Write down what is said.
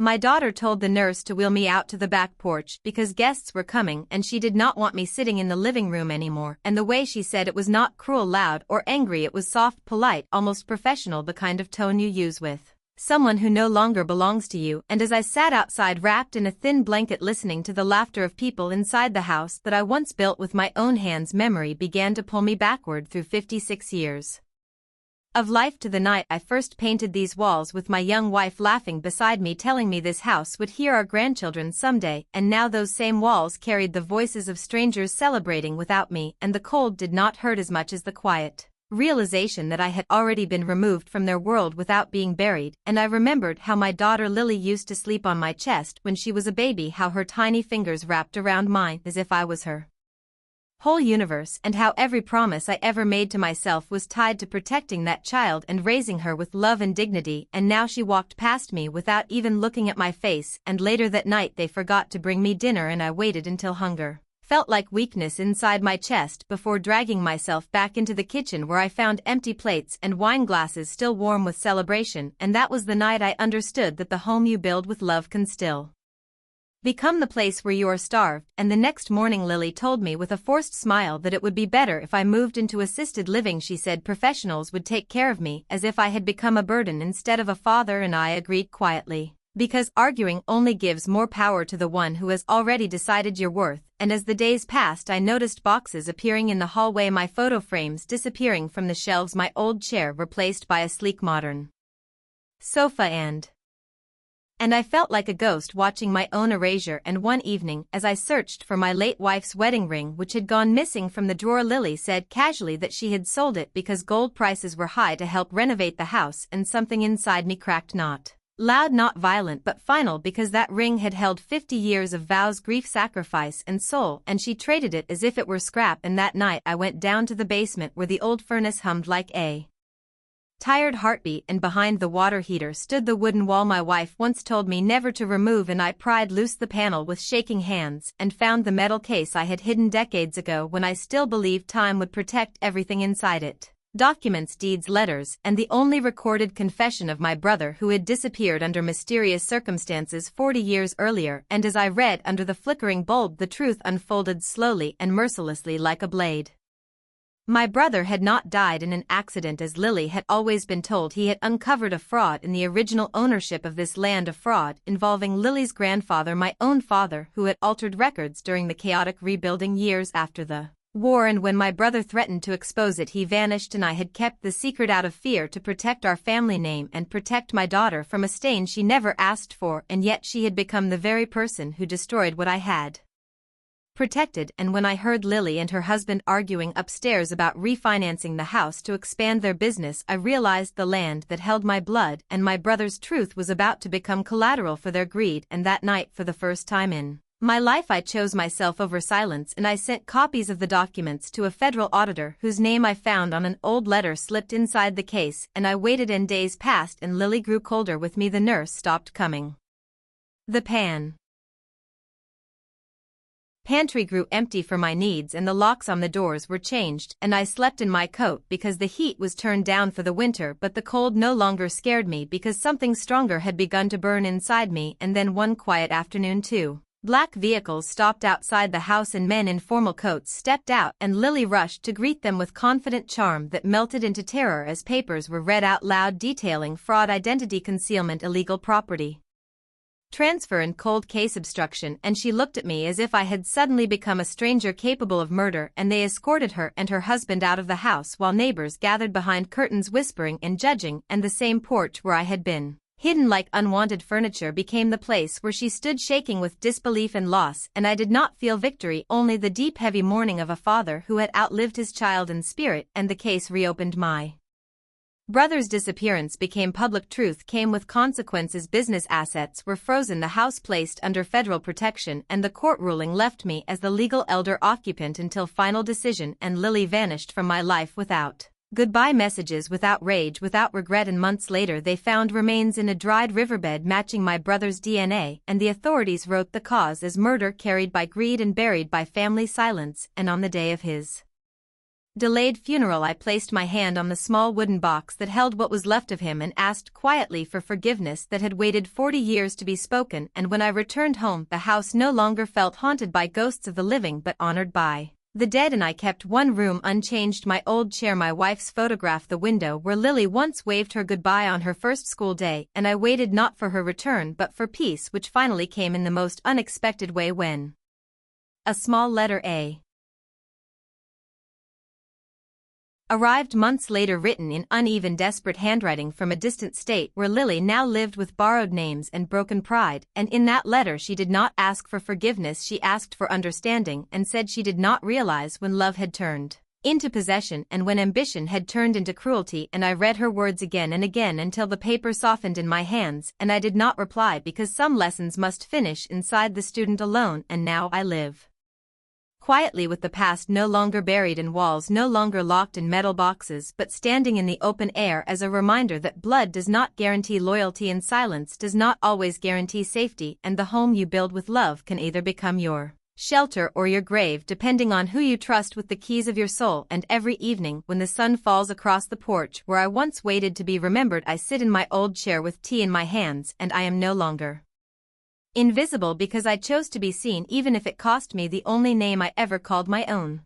My daughter told the nurse to wheel me out to the back porch because guests were coming and she did not want me sitting in the living room anymore, and the way she said it was not cruel, loud, or angry, it was soft, polite, almost professional, the kind of tone you use with someone who no longer belongs to you. And as I sat outside wrapped in a thin blanket listening to the laughter of people inside the house that I once built with my own hands, memory began to pull me backward through 56 years of life to the night I first painted these walls, with my young wife laughing beside me, telling me this house would hear our grandchildren someday, and now those same walls carried the voices of strangers celebrating without me, and the cold did not hurt as much as the quiet realization that I had already been removed from their world without being buried. And I remembered how my daughter Lily used to sleep on my chest when she was a baby, how her tiny fingers wrapped around mine as if I was her whole universe, and how every promise I ever made to myself was tied to protecting that child and raising her with love and dignity. And now she walked past me without even looking at my face, and later that night they forgot to bring me dinner and I waited until hunger felt like weakness inside my chest before dragging myself back into the kitchen, where I found empty plates and wine glasses still warm with celebration. And that was the night I understood that the home you build with love can still become the place where you are starved. And the next morning Lily told me with a forced smile that it would be better if I moved into assisted living. She said professionals would take care of me, as if I had become a burden instead of a father, and I agreed quietly, because arguing only gives more power to the one who has already decided your worth. And as the days passed I noticed boxes appearing in the hallway, my photo frames disappearing from the shelves, my old chair replaced by a sleek modern sofa, and I felt like a ghost watching my own erasure. And one evening, as I searched for my late wife's wedding ring which had gone missing from the drawer, Lily said casually that she had sold it because gold prices were high to help renovate the house, and something inside me cracked, not loud, not violent, but final, because that ring had held 50 years of vows, grief, sacrifice, and soul, and she traded it as if it were scrap. And that night I went down to the basement where the old furnace hummed like a tired heartbeat, and behind the water heater stood the wooden wall my wife once told me never to remove, and I pried loose the panel with shaking hands and found the metal case I had hidden decades ago, when I still believed time would protect everything inside it. Documents, deeds, letters, and the only recorded confession of my brother, who had disappeared under mysterious circumstances 40 years earlier. And as I read under the flickering bulb, the truth unfolded slowly and mercilessly like a blade. My brother had not died in an accident, as Lily had always been told. He had uncovered a fraud in the original ownership of this land, a fraud involving Lily's grandfather, my own father, who had altered records during the chaotic rebuilding years after the war. And when my brother threatened to expose it, he vanished, and I had kept the secret out of fear to protect our family name and protect my daughter from a stain she never asked for. And yet she had become the very person who destroyed what I had protected. And when I heard Lily and her husband arguing upstairs about refinancing the house to expand their business, I realized the land that held my blood and my brother's truth was about to become collateral for their greed. And that night, for the first time in my life, I chose myself over silence, and I sent copies of the documents to a federal auditor whose name I found on an old letter slipped inside the case. And I waited, and days passed, and Lily grew colder with me. The nurse stopped coming. The pantry grew empty for my needs, and the locks on the doors were changed, and I slept in my coat because the heat was turned down for the winter. But the cold no longer scared me because something stronger had begun to burn inside me. And then one quiet afternoon, two black vehicles stopped outside the house, and men in formal coats stepped out, and Lily rushed to greet them with confident charm that melted into terror as papers were read out loud detailing fraud, identity concealment, illegal property transfer, and cold case obstruction. And she looked at me as if I had suddenly become a stranger capable of murder. And they escorted her and her husband out of the house, while neighbors gathered behind curtains whispering and judging. And the same porch where I had been hidden like unwanted furniture became the place where she stood, shaking with disbelief and loss. And I did not feel victory, only the deep, heavy mourning of a father who had outlived his child and spirit. And the case reopened. My brother's disappearance became public. Truth came with consequences. Business assets were frozen, the house placed under federal protection, and the court ruling left me as the legal elder occupant until final decision. And Lily vanished from my life without goodbye messages, without rage, without regret. And months later they found remains in a dried riverbed matching my brother's DNA, and the authorities wrote the cause as murder carried by greed and buried by family silence. And on the day of his delayed funeral. I placed my hand on the small wooden box that held what was left of him and asked quietly for forgiveness that had waited 40 years to be spoken, and when I returned home the house no longer felt haunted by ghosts of the living but honored by the dead, and I kept one room unchanged: my old chair, my wife's photograph, the window where Lily once waved her goodbye on her first school day, and I waited not for her return but for peace, which finally came in the most unexpected way when a small letter A arrived months later, written in uneven, desperate handwriting from a distant state where Lily now lived with borrowed names and broken pride, and in that letter she did not ask for forgiveness, she asked for understanding, and said she did not realize when love had turned into possession and when ambition had turned into cruelty. And I read her words again and again until the paper softened in my hands, and I did not reply because some lessons must finish inside the student alone, and now I live quietly with the past no longer buried in walls, no longer locked in metal boxes, but standing in the open air as a reminder that blood does not guarantee loyalty and silence does not always guarantee safety, and the home you build with love can either become your shelter or your grave, depending on who you trust with the keys of your soul. And every evening when the sun falls across the porch where I once waited to be remembered, I sit in my old chair with tea in my hands, and I am no longer invisible because I chose to be seen, even if it cost me the only name I ever called my own.